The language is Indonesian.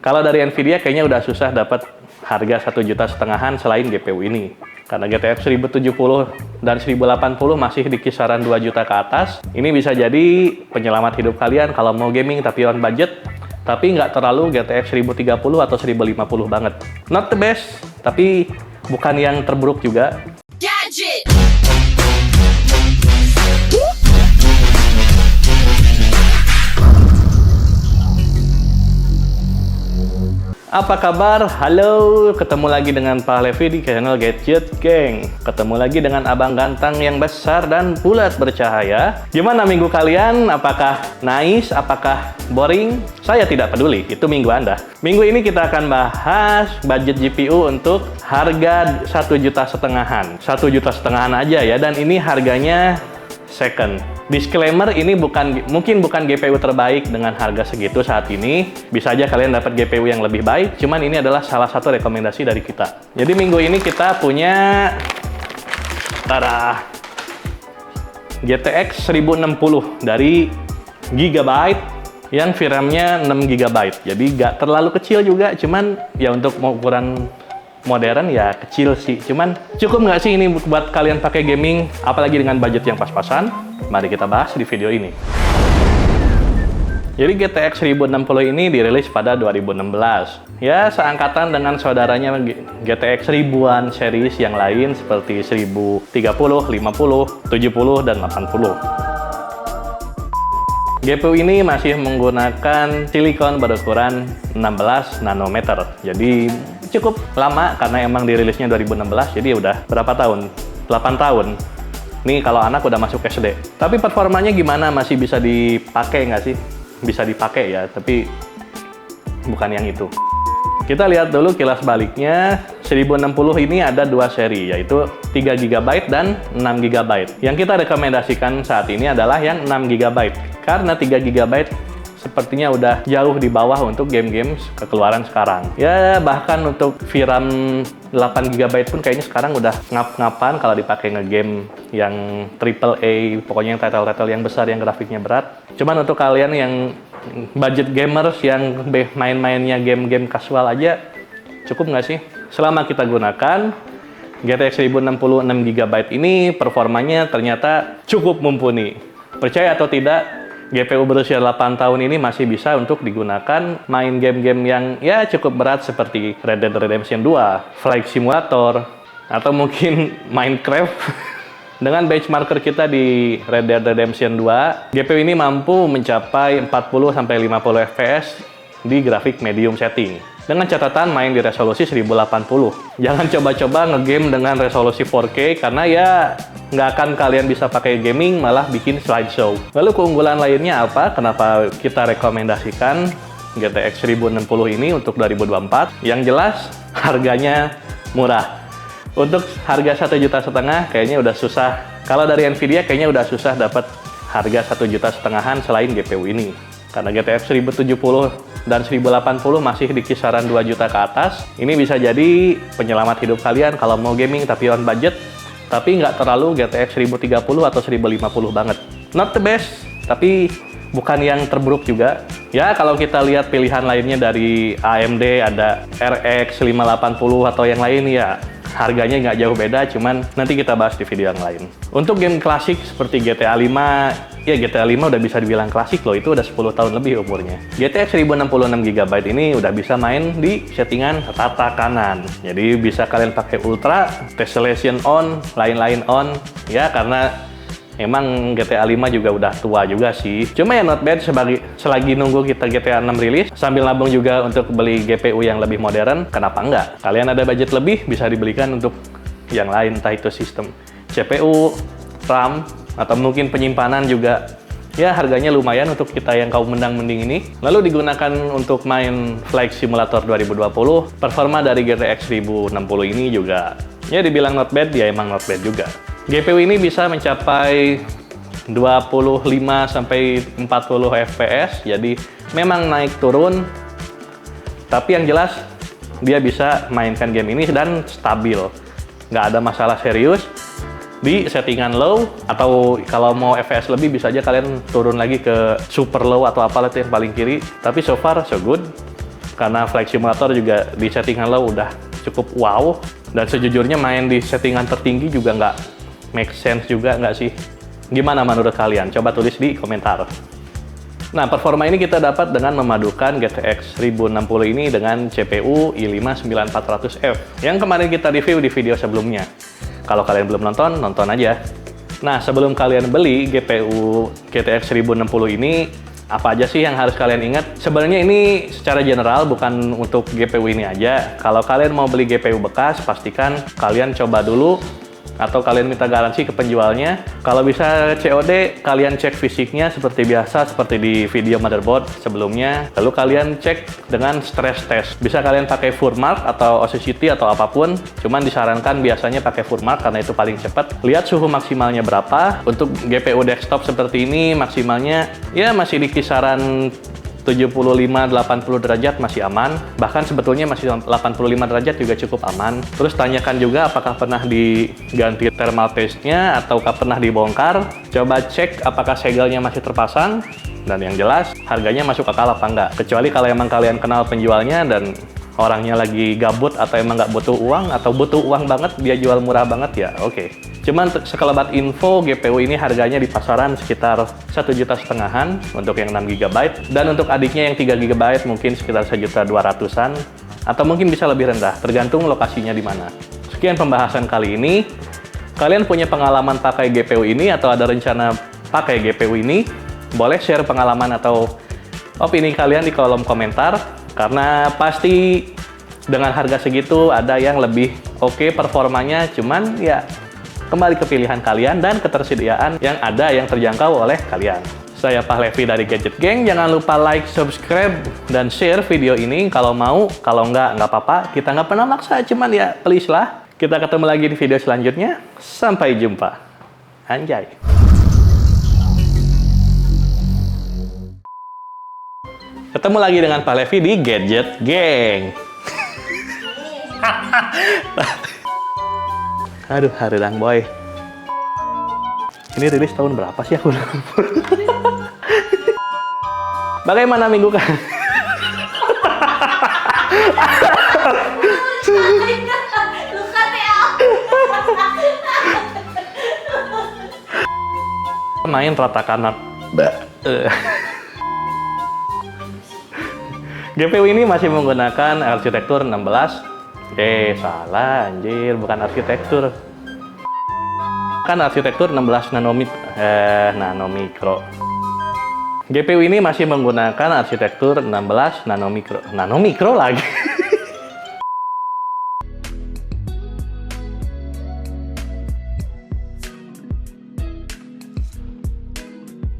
Kalau dari Nvidia kayaknya udah susah dapat harga 1,5 juta selain GPU ini. Karena GTX 1070 dan 1080 masih di kisaran 2 juta ke atas. Ini bisa jadi penyelamat hidup kalian kalau mau gaming tapi on budget. Tapi nggak terlalu GTX 1030 atau 1050 banget. Not the best, tapi bukan yang terburuk juga. Gadget! Apa kabar? Halo, ketemu lagi dengan Pak Levi di channel Gadget Gang. Ketemu lagi dengan abang ganteng yang besar dan bulat bercahaya. Gimana minggu kalian? Apakah nice? Apakah boring? Saya tidak peduli, itu minggu Anda. Minggu ini kita akan bahas budget GPU untuk harga 1,5 juta. 1,5 juta aja ya, dan ini harganya second. Disclaimer, ini mungkin bukan GPU terbaik dengan harga segitu saat ini. Bisa aja kalian dapat GPU yang lebih baik, cuman ini adalah salah satu rekomendasi dari kita. Jadi minggu ini kita punya GTX 1060 dari Gigabyte yang VRAM-nya 6 GB. Jadi nggak terlalu kecil juga, cuman ya untuk ukuran modern ya kecil sih. Cuman cukup nggak sih ini buat kalian pakai gaming, apalagi dengan budget yang pas-pasan? Mari kita bahas di video ini. Jadi GTX 1060 ini dirilis pada 2016. Ya, seangkatan dengan saudaranya GTX 1000-an series yang lain seperti 1030, 50, 70, dan 80. GPU ini masih menggunakan silikon berukuran 16 nanometer. Jadi cukup lama karena emang dirilisnya 2016, jadi udah berapa tahun? 8 tahun. Nih kalau anak udah masuk SD. Tapi performanya gimana? Masih bisa dipakai nggak sih? Bisa dipakai ya, tapi bukan yang itu. Kita lihat dulu kilas baliknya. 1060 ini ada dua seri, yaitu 3 GB dan 6 GB. Yang kita rekomendasikan saat ini adalah yang 6 GB. Karena 3 GB sepertinya udah jauh di bawah untuk game-game kekeluaran sekarang. Ya, bahkan untuk VRAM 8 GB pun kayaknya sekarang udah ngap-ngapan kalau dipakai ngegame yang AAA, pokoknya yang title-title yang besar, yang grafiknya berat. Cuman untuk kalian yang budget gamers yang main-mainnya game-game casual aja, cukup nggak sih? Selama kita gunakan GTX 1060 6 GB ini, performanya ternyata cukup mumpuni. Percaya atau tidak, GPU berusia 8 tahun ini masih bisa untuk digunakan main game-game yang ya cukup berat seperti Red Dead Redemption 2, Flight Simulator, atau mungkin Minecraft. Dengan benchmarker kita di Red Dead Redemption 2, GPU ini mampu mencapai 40-50 fps di grafik medium setting. Dengan catatan main di resolusi 1080. Jangan coba-coba ngegame dengan resolusi 4K karena ya nggak akan kalian bisa pakai gaming, malah bikin slideshow. Lalu keunggulan lainnya apa? Kenapa kita rekomendasikan GTX 1060 ini untuk 2024? Yang jelas harganya murah. Untuk harga 1,5 juta kayaknya udah susah. Kalau dari Nvidia kayaknya udah susah dapat harga 1,5 juta selain GPU ini. Karena GTX 1070 dan 1080 masih di kisaran 2 juta ke atas. Ini bisa jadi penyelamat hidup kalian kalau mau gaming tapi on budget. Tapi nggak terlalu GTX 1030 atau 1050 banget. Not the best, tapi bukan yang terburuk juga. Ya, kalau kita lihat pilihan lainnya dari AMD, ada RX 580 atau yang lain ya, harganya nggak jauh beda, cuman nanti kita bahas di video yang lain. Untuk game klasik seperti GTA 5, ya GTA 5 udah bisa dibilang klasik loh, itu udah 10 tahun lebih umurnya. GTX 1066 GB ini udah bisa main di settingan rata kanan. Jadi bisa kalian pakai Ultra, Tessellation on, lain-lain on, ya karena emang GTA 5 juga udah tua juga sih. Cuma ya not bad selagi nunggu kita GTA 6 rilis, sambil nabung juga untuk beli GPU yang lebih modern, kenapa enggak? Kalian ada budget lebih, bisa dibelikan untuk yang lain, entah itu sistem CPU, RAM, atau mungkin penyimpanan juga. Ya harganya lumayan untuk kita yang kaum mendang-mending ini. Lalu digunakan untuk main Flight Simulator 2020, performa dari GTX 1060 ini juga ya dibilang not bad, ya emang not bad juga. GPU ini bisa mencapai 25-40 fps, jadi memang naik turun, tapi yang jelas dia bisa mainkan game ini dan stabil, nggak ada masalah serius. Di settingan low, atau kalau mau fps lebih bisa aja kalian turun lagi ke super low atau apalah itu yang paling kiri, tapi so far so good. karena Flight Simulator juga di settingan low udah cukup wow. Dan sejujurnya main di settingan tertinggi juga nggak make sense juga nggak sih? Gimana menurut kalian? Coba tulis di komentar. Nah, performa ini kita dapat dengan memadukan GTX 1060 ini dengan CPU i5-9400F yang kemarin kita review di video sebelumnya. Kalau kalian belum nonton, nonton aja. Nah, sebelum kalian beli GPU GTX 1060 ini, apa aja sih yang harus kalian ingat? Sebenarnya ini secara general, bukan untuk GPU ini aja. Kalau kalian mau beli GPU bekas, pastikan kalian coba dulu atau kalian minta garansi ke penjualnya. Kalau bisa COD, kalian cek fisiknya seperti biasa, seperti di video motherboard sebelumnya. Lalu kalian cek dengan stress test. Bisa kalian pakai Furmark atau OCCT atau apapun, cuman disarankan biasanya pakai Furmark karena itu paling cepat. Lihat suhu maksimalnya berapa. Untuk GPU desktop seperti ini, maksimalnya ya masih di kisaran 75-80 derajat masih aman, bahkan sebetulnya masih 85 derajat juga cukup aman. Terus tanyakan juga apakah pernah diganti thermal paste-nya ataukah pernah dibongkar. Coba cek apakah segelnya masih terpasang, dan yang jelas harganya masuk akal apa enggak. Kecuali kalau emang kalian kenal penjualnya dan orangnya lagi gabut atau emang nggak butuh uang atau butuh uang banget, dia jual murah banget ya oke. Cuman sekelebat info, GPU ini harganya di pasaran sekitar 1,5 jutaan untuk yang 6 GB dan untuk adiknya yang 3 GB mungkin sekitar 1.200.000-an atau mungkin bisa lebih rendah, tergantung lokasinya di mana. Sekian pembahasan kali ini. Kalian punya pengalaman pakai GPU ini atau ada rencana pakai GPU ini? Boleh share pengalaman atau opini kalian di kolom komentar, karena pasti dengan harga segitu ada yang lebih oke performanya, cuman ya kembali ke pilihan kalian dan ketersediaan yang ada yang terjangkau oleh kalian. Saya Pahlevi dari Gadget Gang. Jangan lupa like, subscribe, dan share video ini kalau mau. Kalau nggak apa-apa. Kita nggak pernah maksa, cuman ya please lah. Kita ketemu lagi di video selanjutnya. Sampai jumpa. Anjay. Ketemu lagi dengan Pahlevi di Gadget Gang. Aduh, haridang boy. Ini rilis tahun berapa sih aku? Bagaimana minggu kan? Main ratakan. GPU ini masih menggunakan arsitektur 16. Salah anjir, bukan arsitektur. Kan arsitektur 16 nanomikro. GPU ini masih menggunakan arsitektur 16 nanomikro. Nanomikro lagi.